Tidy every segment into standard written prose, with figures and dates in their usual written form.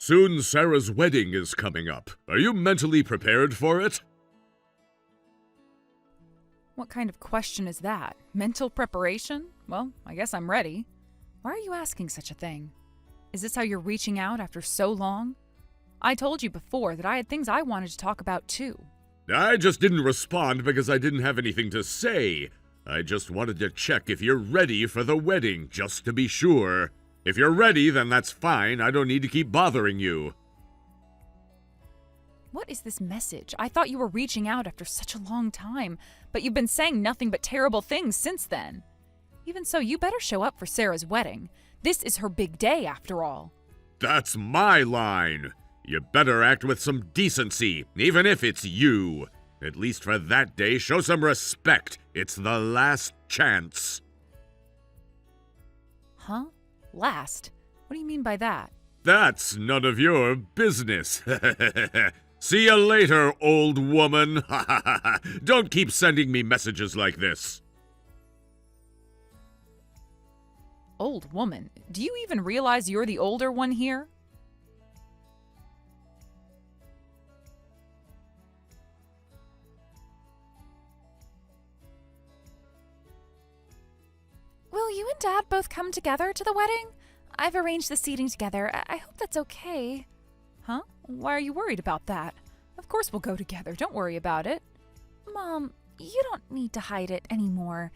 Soon Sarah's wedding is coming up. Are you mentally prepared for it? What kind of question is that? Mental preparation? Well, I guess I'm ready. Why are you asking such a thing? Is this how you're reaching out after so long? I told you before that I had things I wanted to talk about too. I just didn't respond because I didn't have anything to say. I just wanted to check if you're ready for the wedding, just to be sure. If you're ready, then that's fine. I don't need to keep bothering you. What is this message? I thought you were reaching out after such a long time, but you've been saying nothing but terrible things since then. Even so, you better show up for Sarah's wedding. This is her big day, after all. That's my line. You better act with some decency, even if it's you. At least for that day, show some respect. It's the last chance. Huh? Last? What do you mean by that? That's none of your business. See you later, old woman. Don't keep sending me messages like this. Old woman? Do you even realize you're the older one here? Will you and Dad both come together to the wedding? I've arranged the seating together. I hope that's okay. Huh? Why are you worried about that? Of course we'll go together. Don't worry about it. Mom, you don't need to hide it anymore.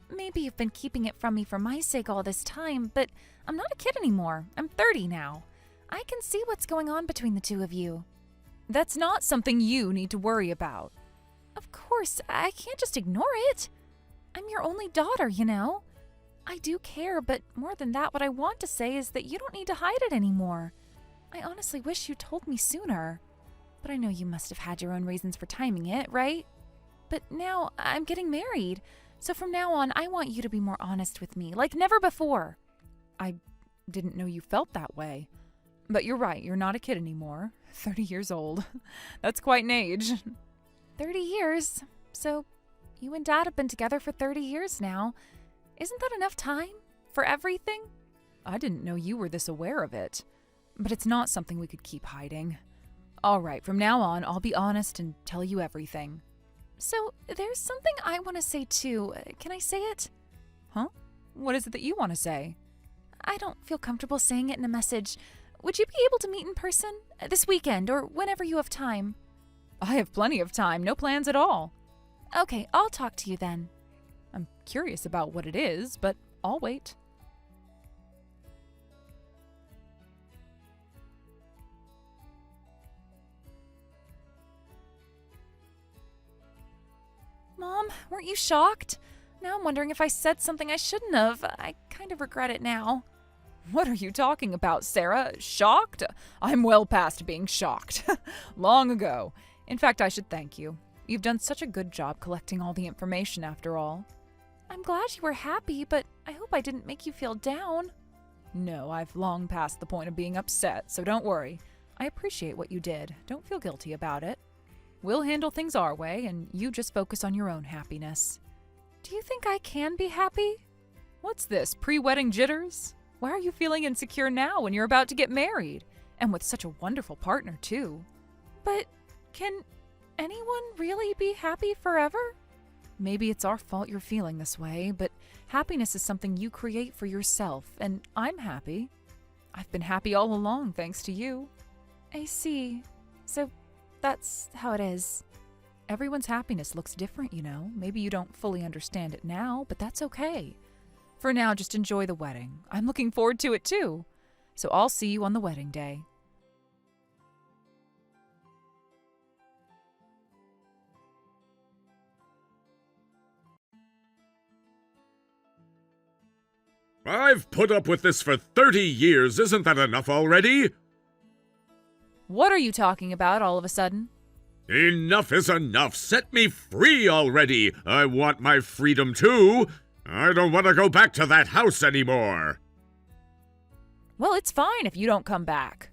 Maybe you've been keeping it from me for my sake all this time, but I'm not a kid anymore. I'm 30 now. I can see what's going on between the two of you. That's not something you need to worry about. Of course, I can't just ignore it. I'm your only daughter, you know. I do care, but more than that, what I want to say is that you don't need to hide it anymore. I honestly wish you told me sooner. But I know you must have had your own reasons for timing it, right? But now I'm getting married. So from now on, I want you to be more honest with me, like never before. I didn't know you felt that way. But you're right, you're not a kid anymore. 30 years old. That's quite an age. 30 years? So you and Dad have been together for 30 years now. Isn't that enough time for everything? I didn't know you were this aware of it. But it's not something we could keep hiding. All right, from now on, I'll be honest and tell you everything. So, there's something I want to say too. Can I say it? Huh? What is it that you want to say? I don't feel comfortable saying it in a message. Would you be able to meet in person? This weekend, or whenever you have time? I have plenty of time, no plans at all. Okay, I'll talk to you then. I'm curious about what it is, but I'll wait. Mom, weren't you shocked? Now I'm wondering if I said something I shouldn't have. I kind of regret it now. What are you talking about, Sarah? Shocked? I'm well past being shocked. Long ago. In fact, I should thank you. You've done such a good job collecting all the information after all. I'm glad you were happy, but I hope I didn't make you feel down. No, I've long passed the point of being upset, so don't worry. I appreciate what you did. Don't feel guilty about it. We'll handle things our way, and you just focus on your own happiness. Do you think I can be happy? What's this, pre-wedding jitters? Why are you feeling insecure now when you're about to get married? And with such a wonderful partner, too. But can anyone really be happy forever? Maybe it's our fault you're feeling this way, but happiness is something you create for yourself, and I'm happy. I've been happy all along, thanks to you. I see. So that's how it is. Everyone's happiness looks different, you know. Maybe you don't fully understand it now, but that's okay. For now, just enjoy the wedding. I'm looking forward to it too. So I'll see you on the wedding day. I've put up with this for 30 years. Isn't that enough already? What are you talking about all of a sudden? Enough is enough. Set me free already. I want my freedom too. I don't want to go back to that house anymore. Well, it's fine if you don't come back.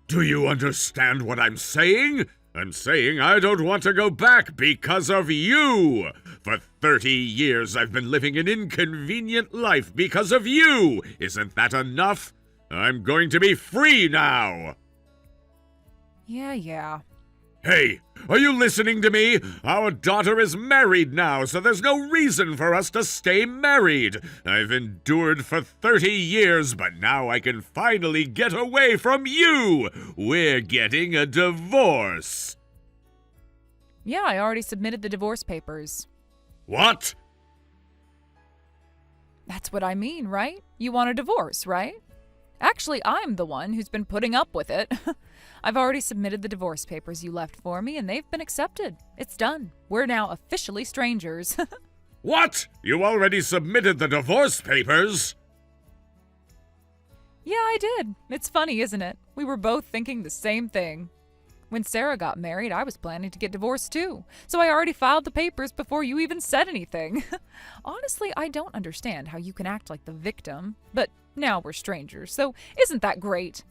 Do you understand what I'm saying? I'm saying I don't want to go back because of you. For 30 years I've been living an inconvenient life because of you. Isn't that enough? I'm going to be free now. Yeah. Hey, are you listening to me? Our daughter is married now, so there's no reason for us to stay married. I've endured for 30 years, but now I can finally get away from you. We're getting a divorce. Yeah, I already submitted the divorce papers. What? That's what I mean, right? You want a divorce, right? Actually, I'm the one who's been putting up with it. I've already submitted the divorce papers you left for me, and they've been accepted. It's done. We're now officially strangers. What? You already submitted the divorce papers? Yeah, I did. It's funny, isn't it? We were both thinking the same thing. When Sarah got married, I was planning to get divorced too, so I already filed the papers before you even said anything. Honestly, I don't understand how you can act like the victim, but now we're strangers, so isn't that great?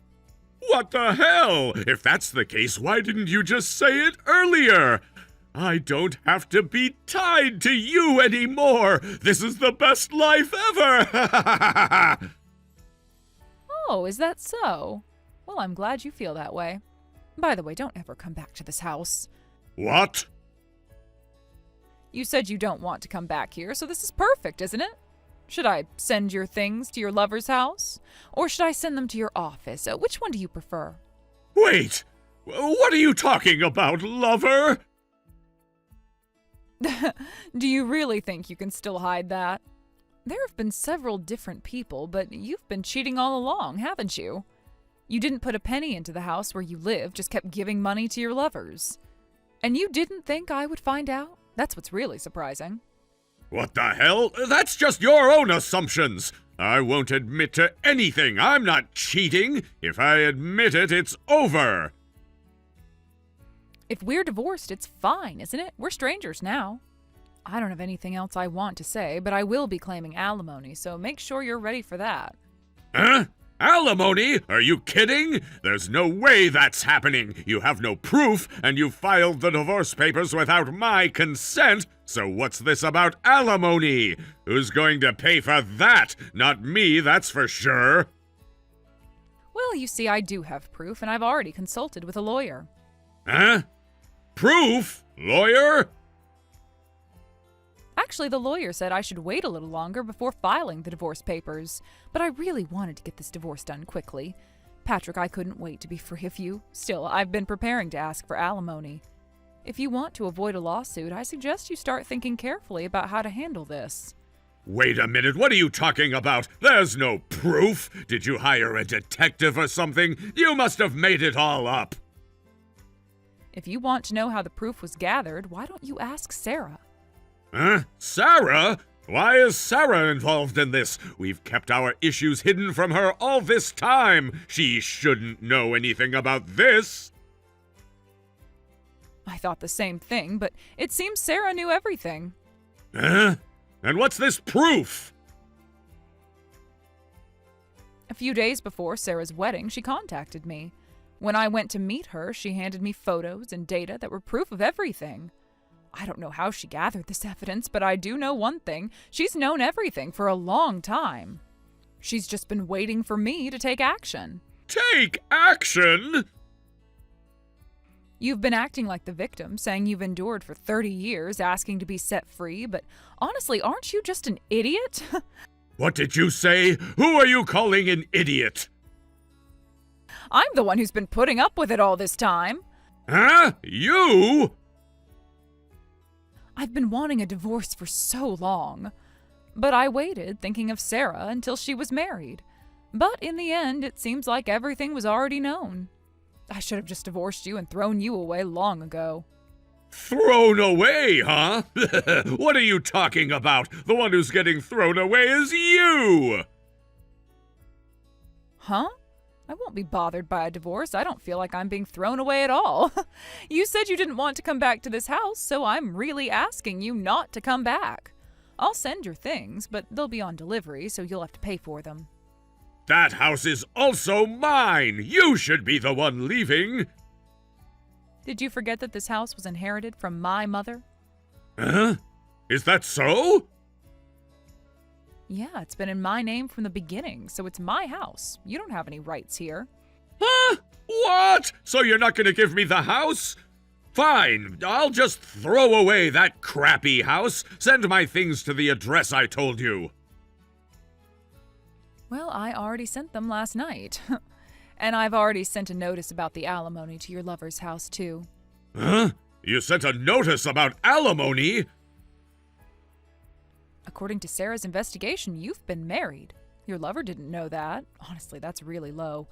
What the hell? If that's the case, why didn't you just say it earlier? I don't have to be tied to you anymore. This is the best life ever. Oh, is that so? Well, I'm glad you feel that way. By the way, don't ever come back to this house. What? You said you don't want to come back here, so this is perfect, isn't it? Should I send your things to your lover's house? Or should I send them to your office? Which one do you prefer? Wait! What are you talking about, lover? Do you really think you can still hide that? There have been several different people, but you've been cheating all along, haven't you? You didn't put a penny into the house where you live, just kept giving money to your lovers. And you didn't think I would find out? That's what's really surprising. What the hell? That's just your own assumptions. I won't admit to anything. I'm not cheating. If I admit it, it's over. If we're divorced, it's fine, isn't it? We're strangers now. I don't have anything else I want to say, but I will be claiming alimony, so make sure you're ready for that. Huh? Alimony? Are you kidding? There's no way that's happening. You have no proof, and you filed the divorce papers without my consent. So what's this about alimony? Who's going to pay for that? Not me, that's for sure. Well, you see, I do have proof, and I've already consulted with a lawyer. Huh? Proof? Lawyer? Actually, the lawyer said I should wait a little longer before filing the divorce papers, but I really wanted to get this divorce done quickly. Patrick, I couldn't wait to be free of you. Still, I've been preparing to ask for alimony. If you want to avoid a lawsuit, I suggest you start thinking carefully about how to handle this. Wait a minute, what are you talking about? There's no proof. Did you hire a detective or something? You must have made it all up. If you want to know how the proof was gathered, why don't you ask Sarah? Huh? Sarah? Why is Sarah involved in this? We've kept our issues hidden from her all this time. She shouldn't know anything about this. I thought the same thing, but it seems Sarah knew everything. Huh? And what's this proof? A few days before Sarah's wedding, she contacted me. When I went to meet her, she handed me photos and data that were proof of everything. I don't know how she gathered this evidence, but I do know one thing. She's known everything for a long time. She's just been waiting for me to take action. Take action? You've been acting like the victim, saying you've endured for 30 years, asking to be set free, but honestly, aren't you just an idiot? What did you say? Who are you calling an idiot? I'm the one who's been putting up with it all this time. Huh? You? I've been wanting a divorce for so long. But I waited, thinking of Sarah, until she was married. But in the end, it seems like everything was already known. I should have just divorced you and thrown you away long ago. Thrown away, huh? What are you talking about? The one who's getting thrown away is you! Huh? I won't be bothered by a divorce. I don't feel like I'm being thrown away at all. You said you didn't want to come back to this house, so I'm really asking you not to come back. I'll send your things, but they'll be on delivery, so you'll have to pay for them. That house is also mine! You should be the one leaving! Did you forget that this house was inherited from my mother? Huh? Is that so? Yeah, it's been in my name from the beginning, so it's my house. You don't have any rights here. Huh? What? So you're not gonna give me the house? Fine, I'll just throw away that crappy house. Send my things to the address I told you. Well, I already sent them last night. And I've already sent a notice about the alimony to your lover's house, too. Huh? You sent a notice about alimony? According to Sarah's investigation, you've been married. Your lover didn't know that. Honestly, that's really low.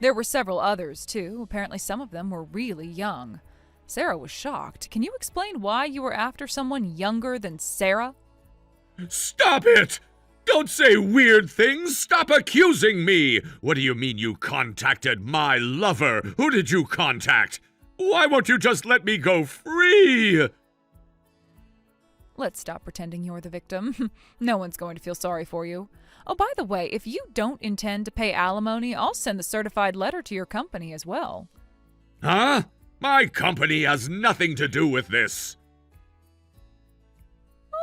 There were several others, too. Apparently some of them were really young. Sarah was shocked. Can you explain why you were after someone younger than Sarah? Stop it! Don't say weird things! Stop accusing me! What do you mean you contacted my lover? Who did you contact? Why won't you just let me go free? Let's stop pretending you're the victim. No one's going to feel sorry for you. Oh, by the way, if you don't intend to pay alimony, I'll send the certified letter to your company as well. Huh? My company has nothing to do with this.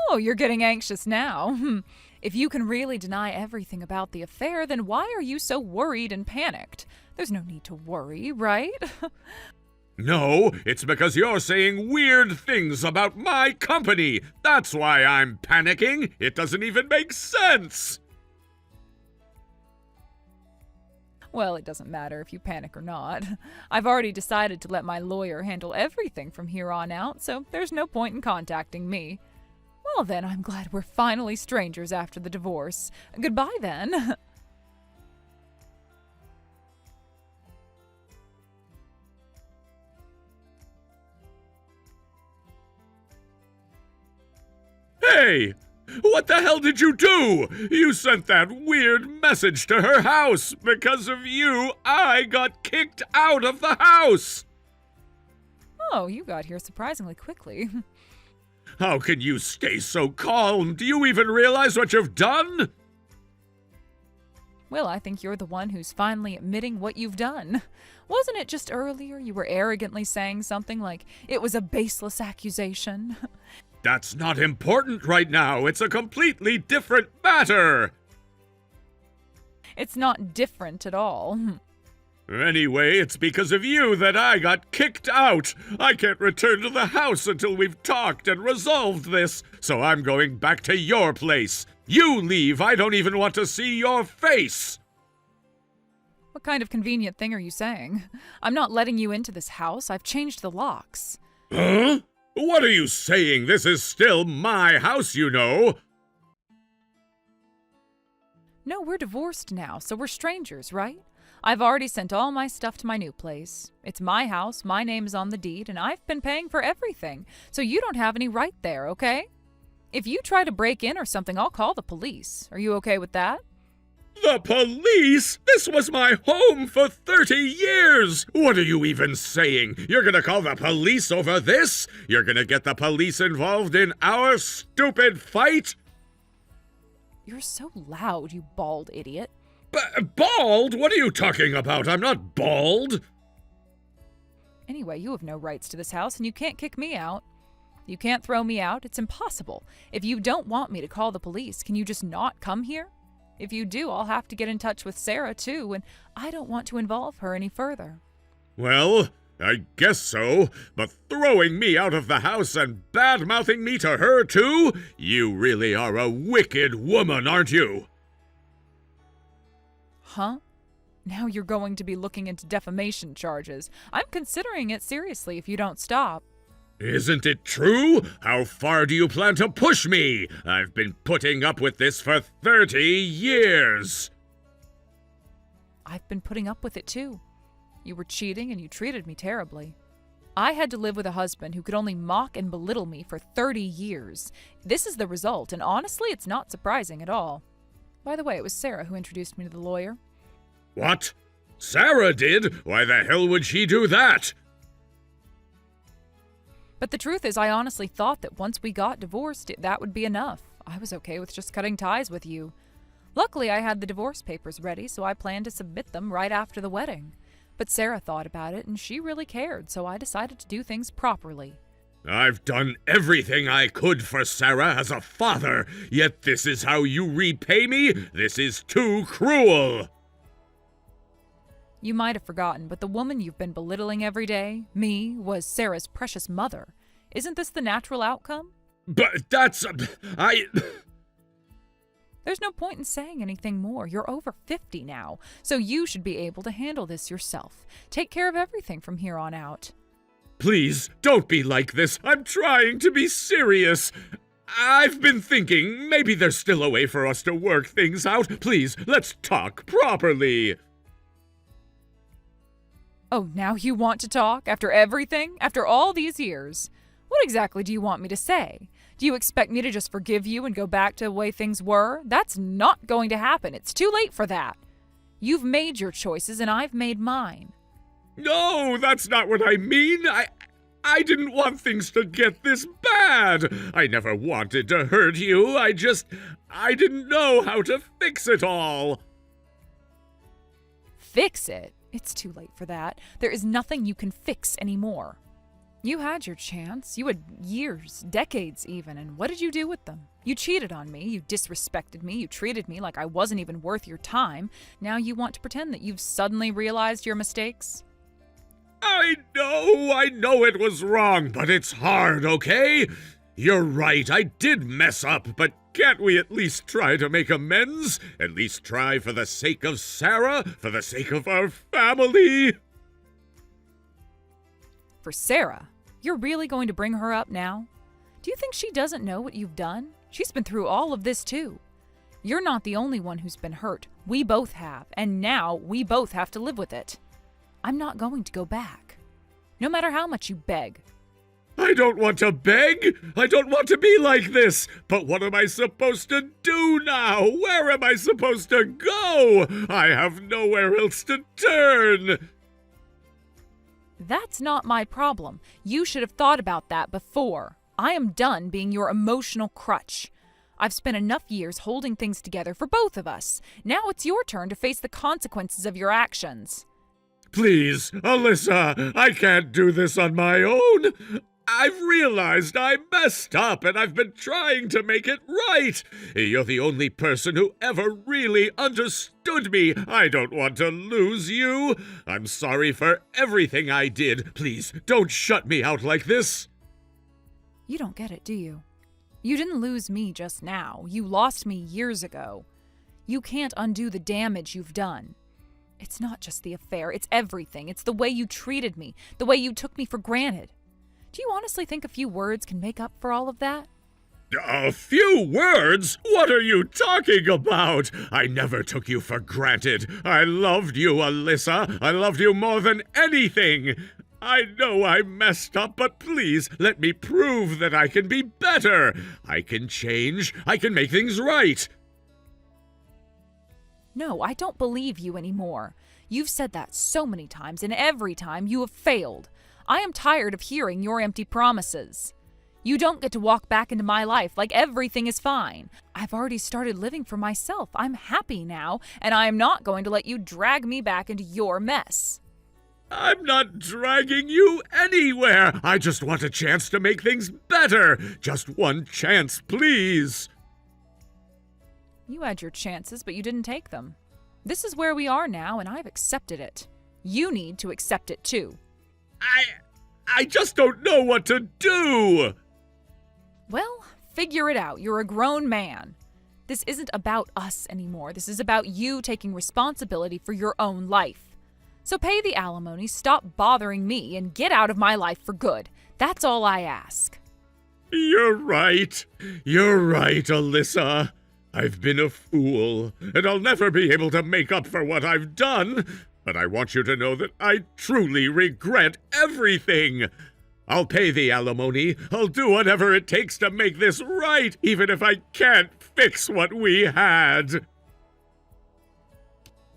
Oh, you're getting anxious now. If you can really deny everything about the affair, then why are you so worried and panicked? There's no need to worry, right? No, it's because you're saying weird things about my company. That's why I'm panicking. It doesn't even make sense. Well, it doesn't matter if you panic or not. I've already decided to let my lawyer handle everything from here on out, so there's no point in contacting me. Well then, I'm glad we're finally strangers after the divorce. Goodbye then. Hey! What the hell did you do? You sent that weird message to her house. Because of you, I got kicked out of the house. Oh, you got here surprisingly quickly. How can you stay so calm? Do you even realize what you've done? Well, I think you're the one who's finally admitting what you've done. Wasn't it just earlier you were arrogantly saying something like it was a baseless accusation? That's not important right now. It's a completely different matter. It's not different at all. Anyway, it's because of you that I got kicked out. I can't return to the house until we've talked and resolved this, so I'm going back to your place. You leave. I don't even want to see your face. What kind of convenient thing are you saying? I'm not letting you into this house. I've changed the locks. Huh? What are you saying? This is still my house, you know. No, we're divorced now, so we're strangers, right? I've already sent all my stuff to my new place. It's my house, my name is on the deed, and I've been paying for everything, so you don't have any right there, okay? If you try to break in or something, I'll call the police. Are you okay with that? The police? This was my home for 30 years! What are you even saying? You're gonna call the police over this? You're gonna get the police involved in our stupid fight? You're so loud, you bald idiot. Bald? What are you talking about? I'm not bald. Anyway, you have no rights to this house, and you can't kick me out. You can't throw me out. It's impossible. If you don't want me to call the police, can you just not come here? If you do, I'll have to get in touch with Sarah, too, and I don't want to involve her any further. Well, I guess so, but throwing me out of the house and bad-mouthing me to her, too? You really are a wicked woman, aren't you? Huh? Now you're going to be looking into defamation charges. I'm considering it seriously if you don't stop. Isn't it true? How far do you plan to push me? I've been putting up with this for 30 years. I've been putting up with it too. You were cheating and you treated me terribly. I had to live with a husband who could only mock and belittle me for 30 years. This is the result, and honestly, it's not surprising at all. By the way, it was Sarah who introduced me to the lawyer. What? Sarah did? Why the hell would she do that? But the truth is, I honestly thought that once we got divorced, that would be enough. I was okay with just cutting ties with you. Luckily, I had the divorce papers ready, so I planned to submit them right after the wedding. But Sarah thought about it, and she really cared, so I decided to do things properly. I've done everything I could for Sarah as a father, yet this is how you repay me? This is too cruel! You might have forgotten, but the woman you've been belittling every day, me, was Sarah's precious mother. Isn't this the natural outcome? But that's... I... There's no point in saying anything more. You're over 50 now, so you should be able to handle this yourself. Take care of everything from here on out. Please, don't be like this. I'm trying to be serious. I've been thinking maybe there's still a way for us to work things out. Please, let's talk properly. Oh, now you want to talk? After everything? After all these years? What exactly do you want me to say? Do you expect me to just forgive you and go back to the way things were? That's not going to happen. It's too late for that. You've made your choices and I've made mine. No, that's not what I mean. I didn't want things to get this bad. I never wanted to hurt you. I didn't know how to fix it all. Fix it? It's too late for that. There is nothing you can fix anymore. You had your chance. You had years, decades even, and what did you do with them? You cheated on me, you disrespected me, you treated me like I wasn't even worth your time. Now you want to pretend that you've suddenly realized your mistakes? I know it was wrong, but it's hard, okay? You're right, I did mess up, but can't we at least try to make amends? At least try for the sake of Sarah, for the sake of our family? For Sarah? You're really going to bring her up now? Do you think she doesn't know what you've done? She's been through all of this too. You're not the only one who's been hurt. We both have, and now we both have to live with it. I'm not going to go back. No matter how much you beg. I don't want to beg. I don't want to be like this. But what am I supposed to do now? Where am I supposed to go? I have nowhere else to turn. That's not my problem. You should have thought about that before. I am done being your emotional crutch. I've spent enough years holding things together for both of us. Now it's your turn to face the consequences of your actions. Please, Alyssa, I can't do this on my own. I've realized I messed up and I've been trying to make it right. You're the only person who ever really understood me. I don't want to lose you. I'm sorry for everything I did. Please, don't shut me out like this. You don't get it, do you? You didn't lose me just now. You lost me years ago. You can't undo the damage you've done. It's not just the affair, it's everything. It's the way you treated me, the way you took me for granted. Do you honestly think a few words can make up for all of that? A few words? What are you talking about? I never took you for granted. I loved you, Alyssa. I loved you more than anything. I know I messed up, but please let me prove that I can be better. I can change. I can make things right. No, I don't believe you anymore. You've said that so many times, and every time you have failed. I am tired of hearing your empty promises. You don't get to walk back into my life like everything is fine. I've already started living for myself. I'm happy now, and I am not going to let you drag me back into your mess. I'm not dragging you anywhere. I just want a chance to make things better. Just one chance, please. You had your chances, but you didn't take them. This is where we are now, and I've accepted it. You need to accept it too. I just don't know what to do. Well, figure it out. You're a grown man. This isn't about us anymore. This is about you taking responsibility for your own life. So pay the alimony, stop bothering me, and get out of my life for good. That's all I ask. You're right. You're right, Alyssa. I've been a fool, and I'll never be able to make up for what I've done. But I want you to know that I truly regret everything. I'll pay the alimony. I'll do whatever it takes to make this right, even if I can't fix what we had.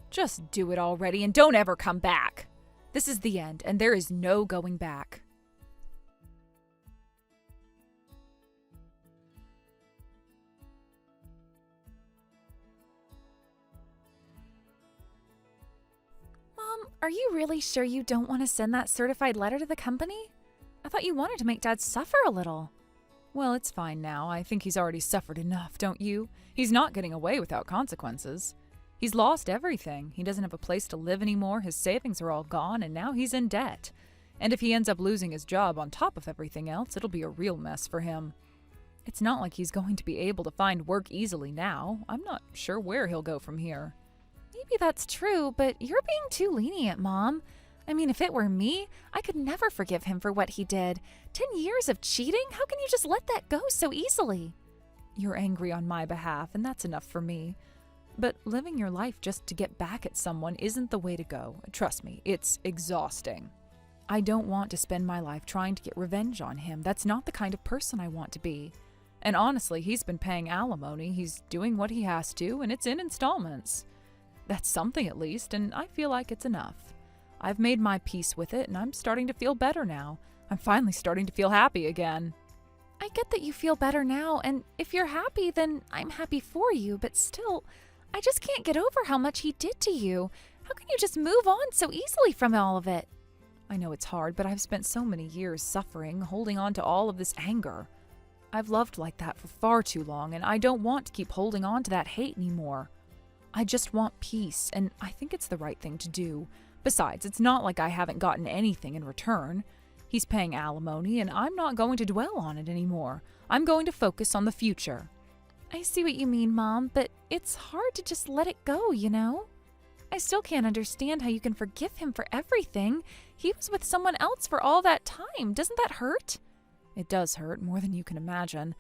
Just do it already and don't ever come back. This is the end, and there is no going back. Mom, are you really sure you don't want to send that certified letter to the company? I thought you wanted to make Dad suffer a little. Well, it's fine now. I think he's already suffered enough, don't you? He's not getting away without consequences. He's lost everything. He doesn't have a place to live anymore, his savings are all gone, and now he's in debt. And if he ends up losing his job on top of everything else, it'll be a real mess for him. It's not like he's going to be able to find work easily now. I'm not sure where he'll go from here. Maybe that's true, but you're being too lenient, Mom. I mean, if it were me, I could never forgive him for what he did. 10 years of cheating? How can you just let that go so easily? You're angry on my behalf, and that's enough for me. But living your life just to get back at someone isn't the way to go. Trust me, it's exhausting. I don't want to spend my life trying to get revenge on him. That's not the kind of person I want to be. And honestly, he's been paying alimony. He's doing what he has to, and it's in installments. That's something at least, and I feel like it's enough. I've made my peace with it, and I'm starting to feel better now. I'm finally starting to feel happy again. I get that you feel better now, and if you're happy, then I'm happy for you, but still, I just can't get over how much he did to you. How can you just move on so easily from all of it? I know it's hard, but I've spent so many years suffering, holding on to all of this anger. I've loved like that for far too long, and I don't want to keep holding on to that hate anymore. I just want peace, and I think it's the right thing to do. Besides, it's not like I haven't gotten anything in return. He's paying alimony, and I'm not going to dwell on it anymore. I'm going to focus on the future. I see what you mean, Mom, but it's hard to just let it go, you know? I still can't understand how you can forgive him for everything. He was with someone else for all that time. Doesn't that hurt? It does hurt more than you can imagine.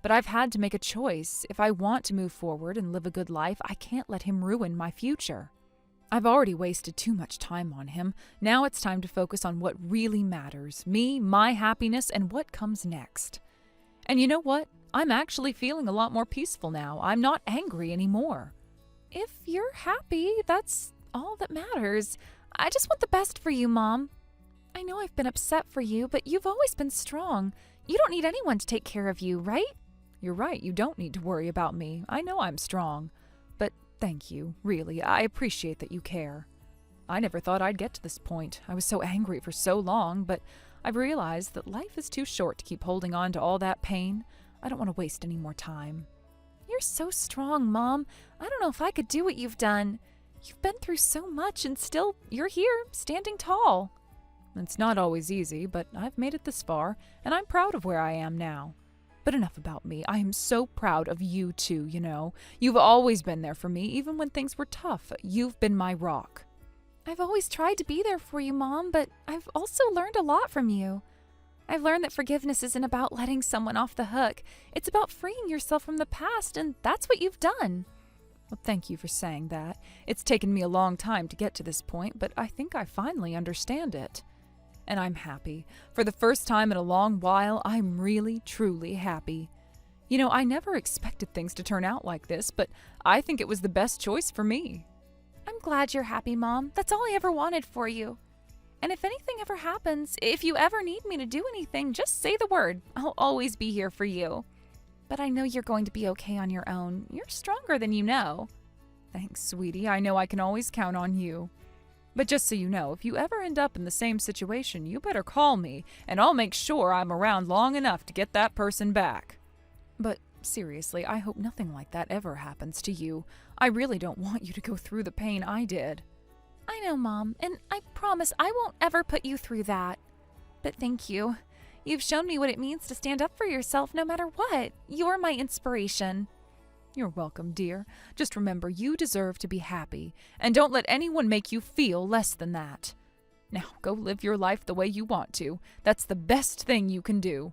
But I've had to make a choice. If I want to move forward and live a good life, I can't let him ruin my future. I've already wasted too much time on him. Now it's time to focus on what really matters. Me, my happiness, and what comes next. And you know what? I'm actually feeling a lot more peaceful now. I'm not angry anymore. If you're happy, that's all that matters. I just want the best for you, Mom. I know I've been upset for you, but you've always been strong. You don't need anyone to take care of you, right? You're right, you don't need to worry about me. I know I'm strong. But thank you, really. I appreciate that you care. I never thought I'd get to this point. I was so angry for so long, but I've realized that life is too short to keep holding on to all that pain. I don't want to waste any more time. You're so strong, Mom. I don't know if I could do what you've done. You've been through so much, and still, you're here, standing tall. It's not always easy, but I've made it this far, and I'm proud of where I am now. But enough about me. I am so proud of you too, you know. You've always been there for me, even when things were tough. You've been my rock. I've always tried to be there for you, Mom, but I've also learned a lot from you. I've learned that forgiveness isn't about letting someone off the hook. It's about freeing yourself from the past, and that's what you've done. Well, thank you for saying that. It's taken me a long time to get to this point, but I think I finally understand it. And I'm happy. For the first time in a long while, I'm really, truly happy. You know, I never expected things to turn out like this, but I think it was the best choice for me. I'm glad you're happy, Mom. That's all I ever wanted for you. And if anything ever happens, if you ever need me to do anything, just say the word. I'll always be here for you. But I know you're going to be okay on your own. You're stronger than you know. Thanks, sweetie. I know I can always count on you. But just so you know, if you ever end up in the same situation, you better call me, and I'll make sure I'm around long enough to get that person back. But seriously, I hope nothing like that ever happens to you. I really don't want you to go through the pain I did. I know, Mom, and I promise I won't ever put you through that. But thank you. You've shown me what it means to stand up for yourself no matter what. You're my inspiration. You're welcome, dear. Just remember, you deserve to be happy, and don't let anyone make you feel less than that. Now, go live your life the way you want to. That's the best thing you can do.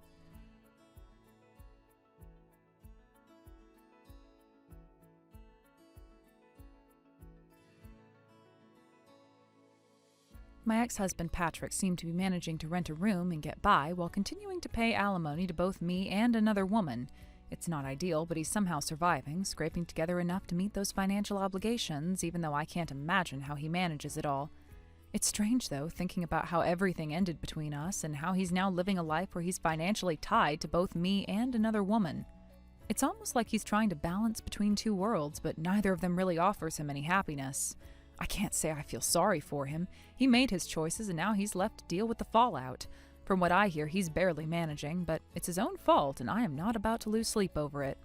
My ex-husband Patrick seemed to be managing to rent a room and get by while continuing to pay alimony to both me and another woman. It's not ideal, but he's somehow surviving, scraping together enough to meet those financial obligations, even though I can't imagine how he manages it all. It's strange, though, thinking about how everything ended between us and how he's now living a life where he's financially tied to both me and another woman. It's almost like he's trying to balance between two worlds, but neither of them really offers him any happiness. I can't say I feel sorry for him. He made his choices and now he's left to deal with the fallout. From what I hear, he's barely managing, but it's his own fault and I am not about to lose sleep over it.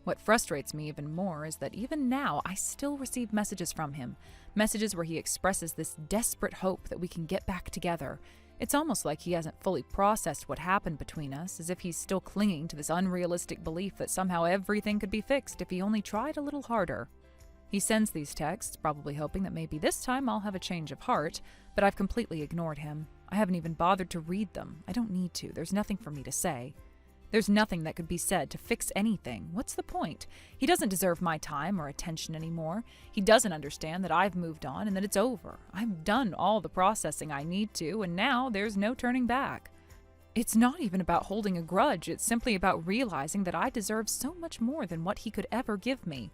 What frustrates me even more is that even now I still receive messages from him, messages where he expresses this desperate hope that we can get back together. It's almost like he hasn't fully processed what happened between us, as if he's still clinging to this unrealistic belief that somehow everything could be fixed if he only tried a little harder. He sends these texts, probably hoping that maybe this time I'll have a change of heart, but I've completely ignored him. I haven't even bothered to read them. I don't need to. There's nothing for me to say. There's nothing that could be said to fix anything. What's the point? He doesn't deserve my time or attention anymore. He doesn't understand that I've moved on and that it's over. I've done all the processing I need to, and now there's no turning back. It's not even about holding a grudge. It's simply about realizing that I deserve so much more than what he could ever give me.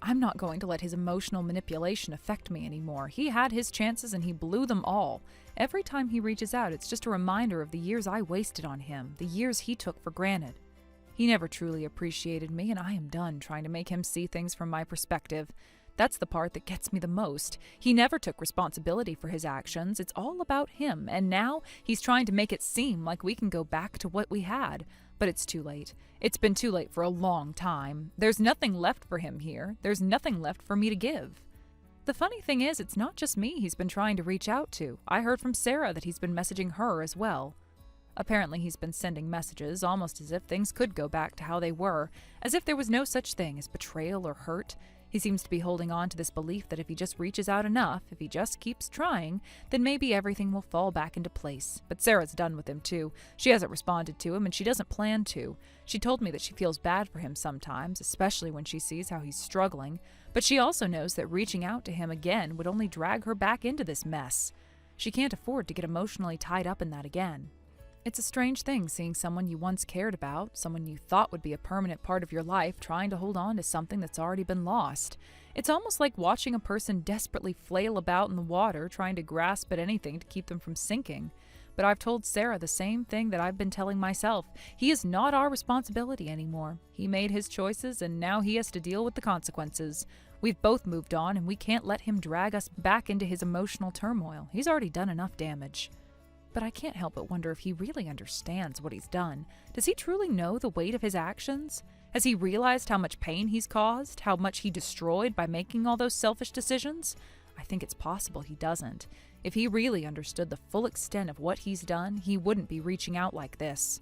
I'm not going to let his emotional manipulation affect me anymore. He had his chances and he blew them all. Every time he reaches out, it's just a reminder of the years I wasted on him, the years he took for granted. He never truly appreciated me, and I am done trying to make him see things from my perspective. That's the part that gets me the most. He never took responsibility for his actions. It's all about him, and now he's trying to make it seem like we can go back to what we had. But it's too late. It's been too late for a long time. There's nothing left for him here. There's nothing left for me to give. The funny thing is, it's not just me he's been trying to reach out to. I heard from Sarah that he's been messaging her as well. Apparently he's been sending messages, almost as if things could go back to how they were, as if there was no such thing as betrayal or hurt. He seems to be holding on to this belief that if he just reaches out enough, if he just keeps trying, then maybe everything will fall back into place. But Sarah's done with him too. She hasn't responded to him, and she doesn't plan to. She told me that she feels bad for him sometimes, especially when she sees how he's struggling, but she also knows that reaching out to him again would only drag her back into this mess. She can't afford to get emotionally tied up in that again. It's a strange thing seeing someone you once cared about, someone you thought would be a permanent part of your life, trying to hold on to something that's already been lost. It's almost like watching a person desperately flail about in the water, trying to grasp at anything to keep them from sinking. But I've told Sarah the same thing that I've been telling myself. He is not our responsibility anymore. He made his choices, and now he has to deal with the consequences. We've both moved on, and we can't let him drag us back into his emotional turmoil. He's already done enough damage. But I can't help but wonder if he really understands what he's done. Does he truly know the weight of his actions? Has he realized how much pain he's caused, how much he destroyed by making all those selfish decisions? I think it's possible he doesn't. If he really understood the full extent of what he's done, he wouldn't be reaching out like this.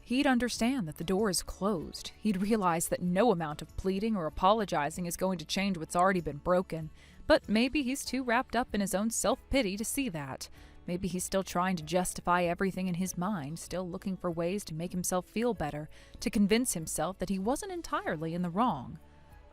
He'd understand that the door is closed. He'd realize that no amount of pleading or apologizing is going to change what's already been broken. But maybe he's too wrapped up in his own self-pity to see that. Maybe he's still trying to justify everything in his mind, still looking for ways to make himself feel better, to convince himself that he wasn't entirely in the wrong.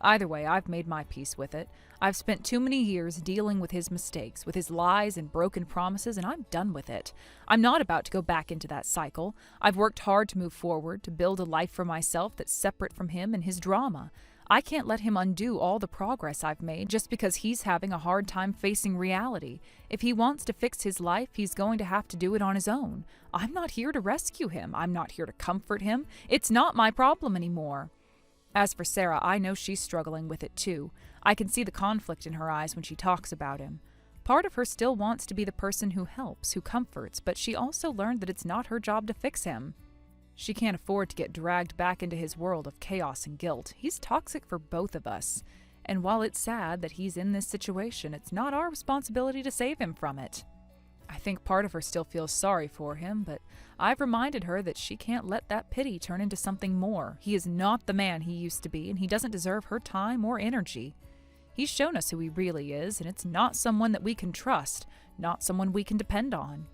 Either way, I've made my peace with it. I've spent too many years dealing with his mistakes, with his lies and broken promises, and I'm done with it. I'm not about to go back into that cycle. I've worked hard to move forward, to build a life for myself that's separate from him and his drama. I can't let him undo all the progress I've made just because he's having a hard time facing reality. If he wants to fix his life, he's going to have to do it on his own. I'm not here to rescue him. I'm not here to comfort him. It's not my problem anymore. As for Sarah, I know she's struggling with it too. I can see the conflict in her eyes when she talks about him. Part of her still wants to be the person who helps, who comforts, but she also learned that it's not her job to fix him. She can't afford to get dragged back into his world of chaos and guilt. He's toxic for both of us. And while it's sad that he's in this situation, it's not our responsibility to save him from it. I think part of her still feels sorry for him, but I've reminded her that she can't let that pity turn into something more. He is not the man he used to be, and he doesn't deserve her time or energy. He's shown us who he really is, and it's not someone that we can trust, not someone we can depend on.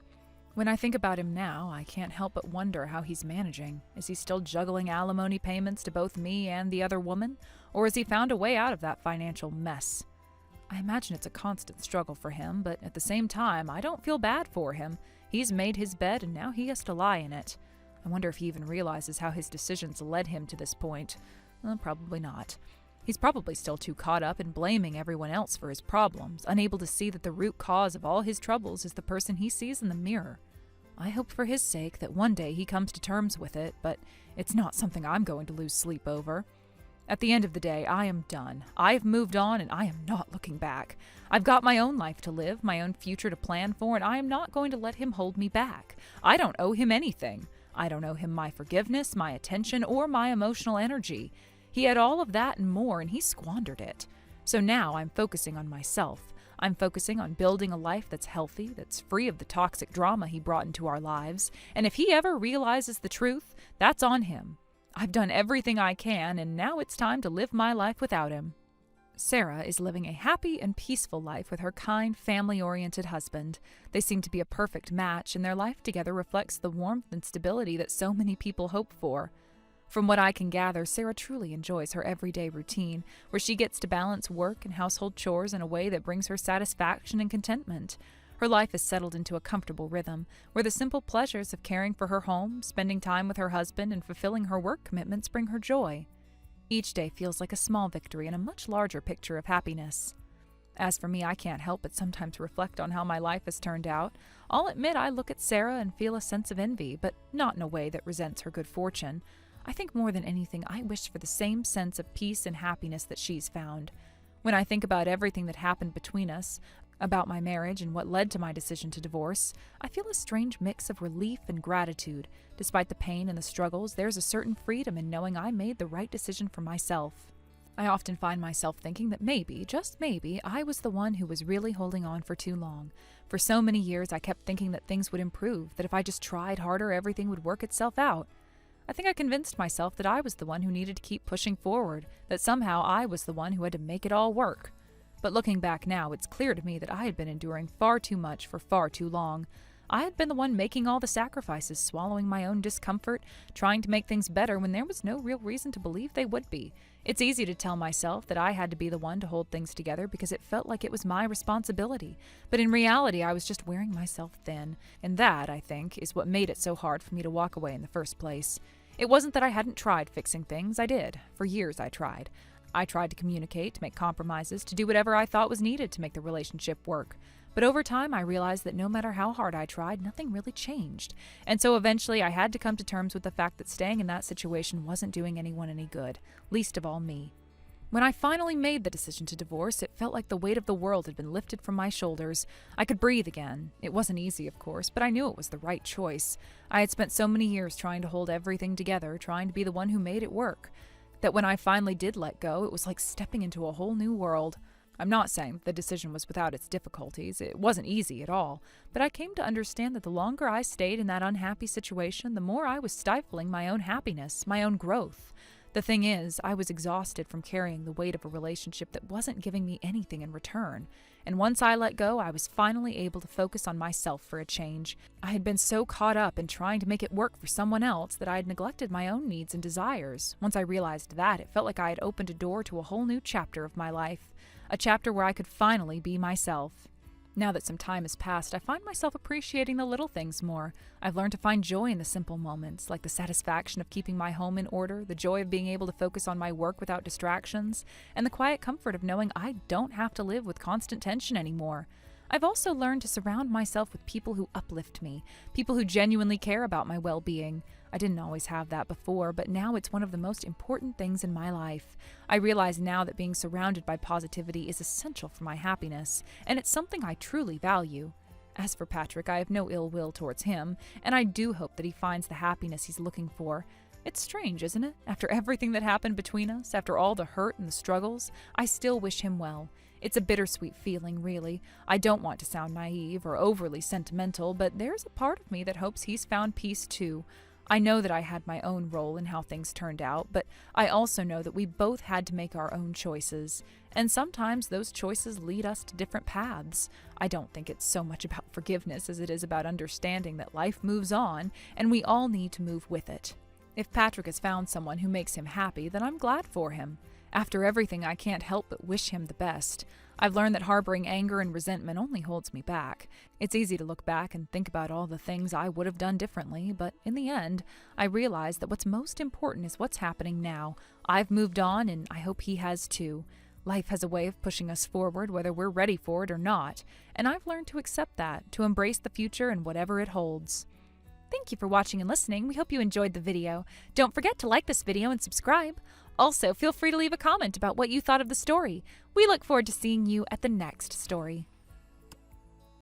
When I think about him now, I can't help but wonder how he's managing. Is he still juggling alimony payments to both me and the other woman? Or has he found a way out of that financial mess? I imagine it's a constant struggle for him, but at the same time, I don't feel bad for him. He's made his bed and now he has to lie in it. I wonder if he even realizes how his decisions led him to this point. Well, probably not. He's probably still too caught up in blaming everyone else for his problems, unable to see that the root cause of all his troubles is the person he sees in the mirror. I hope for his sake that one day he comes to terms with it, but it's not something I'm going to lose sleep over. At the end of the day, I am done. I have moved on and I am not looking back. I've got my own life to live, my own future to plan for, and I am not going to let him hold me back. I don't owe him anything. I don't owe him my forgiveness, my attention, or my emotional energy. He had all of that and more, and he squandered it. So now I'm focusing on myself. I'm focusing on building a life that's healthy, that's free of the toxic drama he brought into our lives, and if he ever realizes the truth, that's on him. I've done everything I can, and now it's time to live my life without him. Sarah is living a happy and peaceful life with her kind, family-oriented husband. They seem to be a perfect match, and their life together reflects the warmth and stability that so many people hope for. From what I can gather, Sarah truly enjoys her everyday routine, where she gets to balance work and household chores in a way that brings her satisfaction and contentment. Her life is settled into a comfortable rhythm, where the simple pleasures of caring for her home, spending time with her husband, and fulfilling her work commitments bring her joy. Each day feels like a small victory in a much larger picture of happiness. As for me, I can't help but sometimes reflect on how my life has turned out. I'll admit I look at Sarah and feel a sense of envy, but not in a way that resents her good fortune. I think more than anything, I wish for the same sense of peace and happiness that she's found. When I think about everything that happened between us, about my marriage and what led to my decision to divorce, I feel a strange mix of relief and gratitude. Despite the pain and the struggles, there's a certain freedom in knowing I made the right decision for myself. I often find myself thinking that maybe, just maybe, I was the one who was really holding on for too long. For so many years, I kept thinking that things would improve, that if I just tried harder, everything would work itself out. I think I convinced myself that I was the one who needed to keep pushing forward, that somehow I was the one who had to make it all work. But looking back now, it's clear to me that I had been enduring far too much for far too long. I had been the one making all the sacrifices, swallowing my own discomfort, trying to make things better when there was no real reason to believe they would be. It's easy to tell myself that I had to be the one to hold things together because it felt like it was my responsibility. But in reality, I was just wearing myself thin. And that, I think, is what made it so hard for me to walk away in the first place. It wasn't that I hadn't tried fixing things. I did. For years I tried. I tried to communicate, to make compromises, to do whatever I thought was needed to make the relationship work. But over time, I realized that no matter how hard I tried, nothing really changed. And so eventually, I had to come to terms with the fact that staying in that situation wasn't doing anyone any good, least of all me. When I finally made the decision to divorce, it felt like the weight of the world had been lifted from my shoulders. I could breathe again. It wasn't easy, of course, but I knew it was the right choice. I had spent so many years trying to hold everything together, trying to be the one who made it work, that when I finally did let go, it was like stepping into a whole new world. I'm not saying that the decision was without its difficulties. It wasn't easy at all. But I came to understand that the longer I stayed in that unhappy situation, the more I was stifling my own happiness, my own growth. The thing is, I was exhausted from carrying the weight of a relationship that wasn't giving me anything in return. And once I let go, I was finally able to focus on myself for a change. I had been so caught up in trying to make it work for someone else that I had neglected my own needs and desires. Once I realized that, it felt like I had opened a door to a whole new chapter of my life. A chapter where I could finally be myself. Now that some time has passed, I find myself appreciating the little things more. I've learned to find joy in the simple moments, like the satisfaction of keeping my home in order, the joy of being able to focus on my work without distractions, and the quiet comfort of knowing I don't have to live with constant tension anymore. I've also learned to surround myself with people who uplift me, people who genuinely care about my well-being. I didn't always have that before, but now it's one of the most important things in my life. I realize now that being surrounded by positivity is essential for my happiness, and it's something I truly value. As for Patrick, I have no ill will towards him, and I do hope that he finds the happiness he's looking for. It's strange, isn't it? After everything that happened between us, after all the hurt and the struggles, I still wish him well. It's a bittersweet feeling, really. I don't want to sound naive or overly sentimental, but there's a part of me that hopes he's found peace too. I know that I had my own role in how things turned out, but I also know that we both had to make our own choices. And sometimes those choices lead us to different paths. I don't think it's so much about forgiveness as it is about understanding that life moves on, and we all need to move with it. If Patrick has found someone who makes him happy, then I'm glad for him. After everything, I can't help but wish him the best. I've learned that harboring anger and resentment only holds me back. It's easy to look back and think about all the things I would have done differently, but in the end, I realize that what's most important is what's happening now. I've moved on, and I hope he has too. Life has a way of pushing us forward, whether we're ready for it or not, and I've learned to accept that, to embrace the future and whatever it holds. Thank you for watching and listening. We hope you enjoyed the video. Don't forget to like this video and subscribe. Also, feel free to leave a comment about what you thought of the story. We look forward to seeing you at the next story.